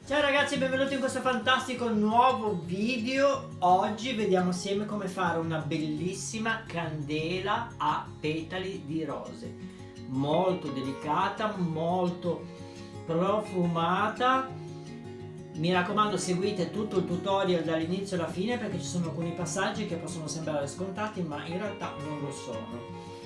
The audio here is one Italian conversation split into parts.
Ciao ragazzi, benvenuti in questo fantastico nuovo video. Oggi vediamo assieme come fare una bellissima candela a petali di rose. Molto delicata, molto profumata. Mi raccomando, seguite tutto il tutorial dall'inizio alla fine perché ci sono alcuni passaggi che possono sembrare scontati ma in realtà non lo sono.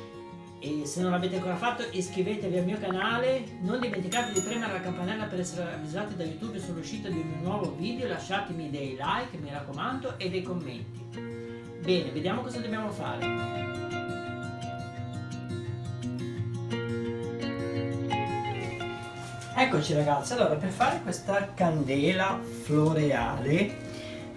E se non l'avete ancora fatto, iscrivetevi al mio canale, non dimenticate di premere la campanella per essere avvisati da YouTube sull'uscita di un nuovo video, lasciatemi dei like, mi raccomando, e dei commenti. Bene, vediamo cosa dobbiamo fare. Eccoci ragazzi, allora per fare questa candela floreale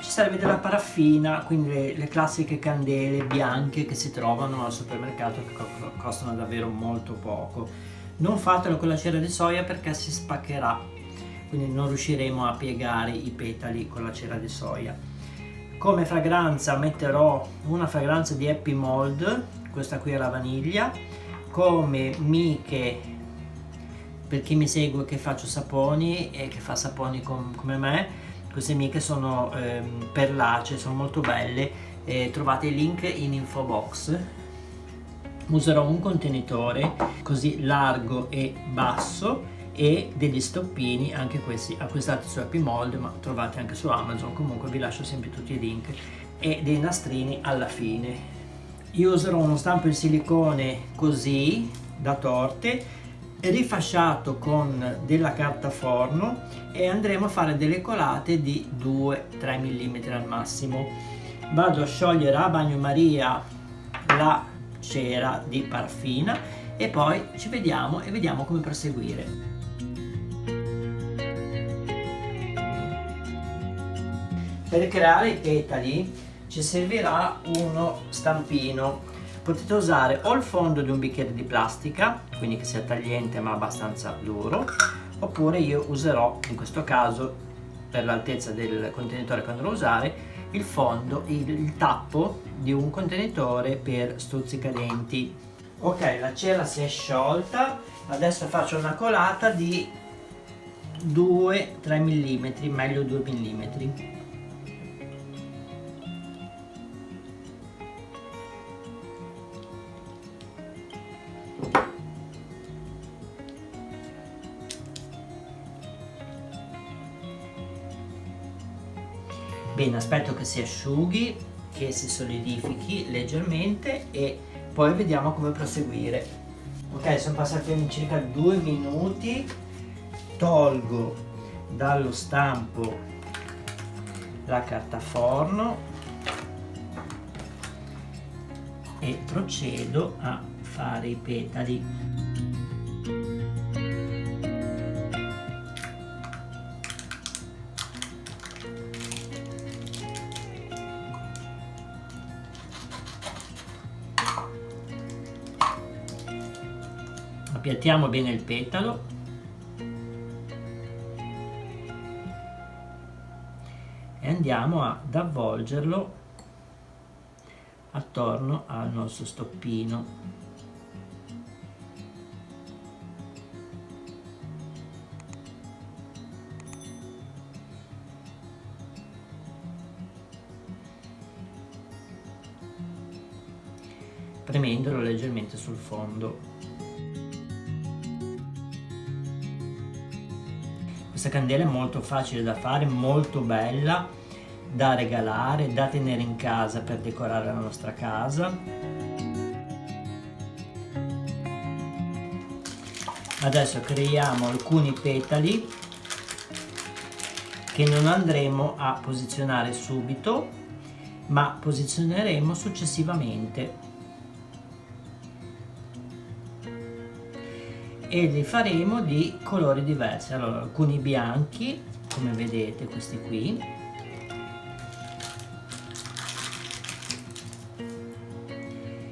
ci serve della paraffina, quindi le classiche candele bianche che si trovano al supermercato che costano davvero molto poco. Non fatelo con la cera di soia perché si spaccherà, quindi non riusciremo a piegare i petali con la cera di soia. Come fragranza metterò una fragranza di Happy Mold, questa qui è la vaniglia. Come miche, per chi mi segue che faccio saponi e che fa saponi come me, queste miche sono perlacee, sono molto belle, trovate il link in info box. Userò un contenitore così largo e basso e degli stoppini, anche questi acquistati su Happy Mold ma trovate anche su Amazon, comunque vi lascio sempre tutti i link, e dei nastrini alla fine. Io userò uno stampo in silicone così da torte rifasciato con della carta forno e andremo a fare delle colate di 2-3 mm al massimo. Vado a sciogliere a bagnomaria la cera di paraffina e poi ci vediamo e vediamo come proseguire. Per creare i petali ci servirà uno stampino. Potete usare o il fondo di un bicchiere di plastica, quindi che sia tagliente ma abbastanza duro, oppure io userò, in questo caso, per l'altezza del contenitore che andrò a usare, il fondo, il tappo di un contenitore per stuzzicadenti. Ok, la cera si è sciolta, adesso faccio una colata di 2-3 mm, meglio 2 mm. Bene, aspetto che si asciughi, che si solidifichi leggermente e poi vediamo come proseguire. Ok, sono passati circa 2 minuti, tolgo dallo stampo la carta forno e procedo a fare i petali. Appiattiamo bene il petalo e andiamo ad avvolgerlo attorno al nostro stoppino. Premendolo leggermente sul fondo. Questa candela è molto facile da fare, molto bella, da regalare, da tenere in casa per decorare la nostra casa. Adesso creiamo alcuni petali che non andremo a posizionare subito, ma posizioneremo successivamente. E li faremo di colori diversi. Allora, alcuni bianchi, come vedete questi qui,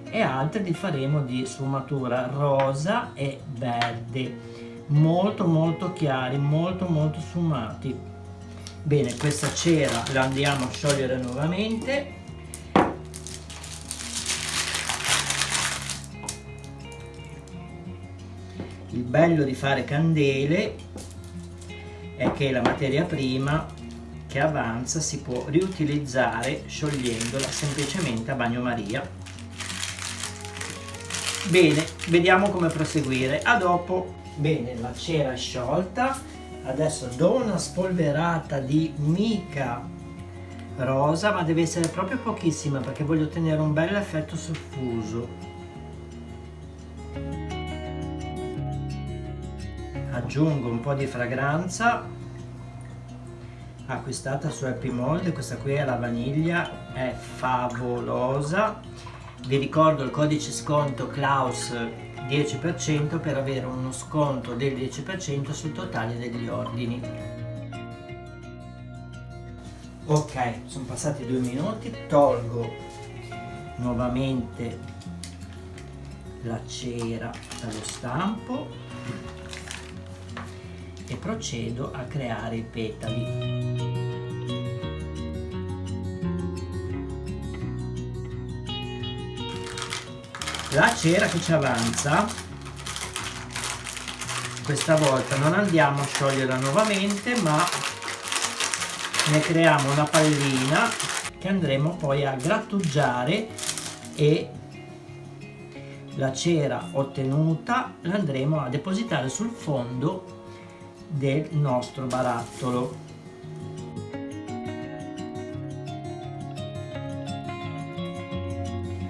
e altri li faremo di sfumatura rosa e verde, molto chiari, molto sfumati. Bene, questa cera la andiamo a sciogliere nuovamente. Il bello di fare candele è che la materia prima che avanza si può riutilizzare sciogliendola semplicemente a bagnomaria. Bene, vediamo come proseguire. A dopo. Bene, la cera è sciolta, adesso do una spolverata di mica rosa, ma deve essere proprio pochissima perché voglio ottenere un bel effetto soffuso. Aggiungo un po' di fragranza acquistata su Happy Mold, questa qui è la vaniglia, è favolosa. Vi ricordo il codice sconto Klaus 10% per avere uno sconto del 10% sul totale degli ordini. Ok, sono passati 2 minuti, tolgo nuovamente la cera dallo stampo e procedo a creare i petali. La cera che ci avanza, questa volta non andiamo a scioglierla nuovamente, ma ne creiamo una pallina che andremo poi a grattugiare e la cera ottenuta la andremo a depositare sul fondo del nostro barattolo.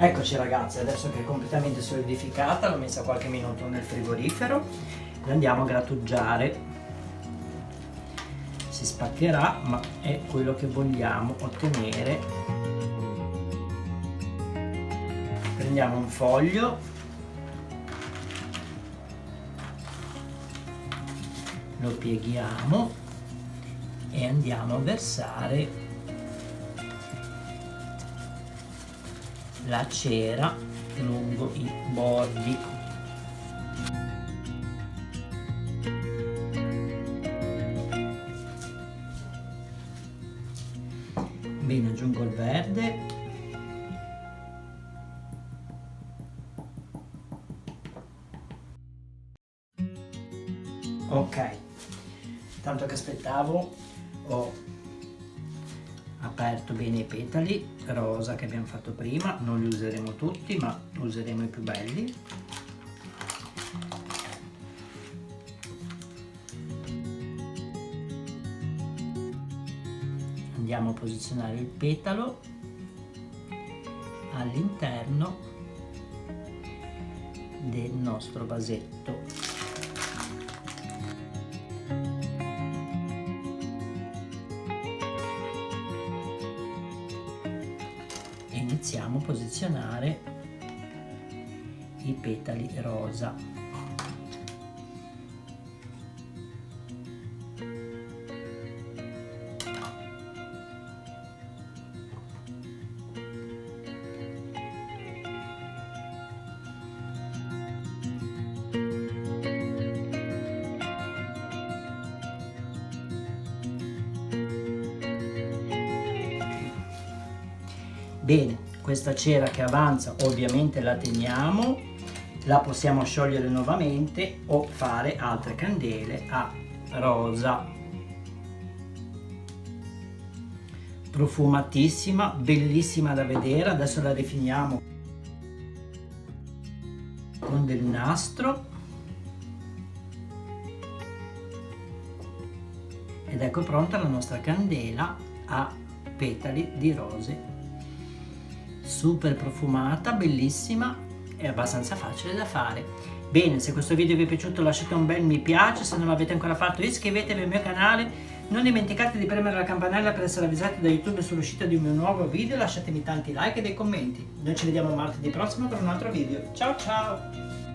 Eccoci ragazzi, adesso che è completamente solidificata, l'ho messa qualche minuto nel frigorifero, la andiamo a grattugiare. Si spaccherà, ma è quello che vogliamo ottenere. Prendiamo un foglio, lo pieghiamo e andiamo a versare la cera lungo i bordi. Bene, aggiungo il verde. Ok, tanto che aspettavo ho aperto bene i petali rosa che abbiamo fatto prima, non li useremo tutti ma useremo i più belli. Andiamo a posizionare il petalo all'interno del nostro vasetto. Iniziamo a posizionare i petali rosa. Bene, questa cera che avanza ovviamente la teniamo, la possiamo sciogliere nuovamente o fare altre candele a rosa. Profumatissima, bellissima da vedere. Adesso la rifiniamo con del nastro ed ecco pronta la nostra candela a petali di rose. Super profumata, bellissima e abbastanza facile da fare. Bene, se questo video vi è piaciuto lasciate un bel mi piace, se non l'avete ancora fatto iscrivetevi al mio canale, non dimenticate di premere la campanella per essere avvisati da YouTube sull'uscita di un mio nuovo video, lasciatemi tanti like e dei commenti. Noi ci vediamo martedì prossimo per un altro video. Ciao ciao!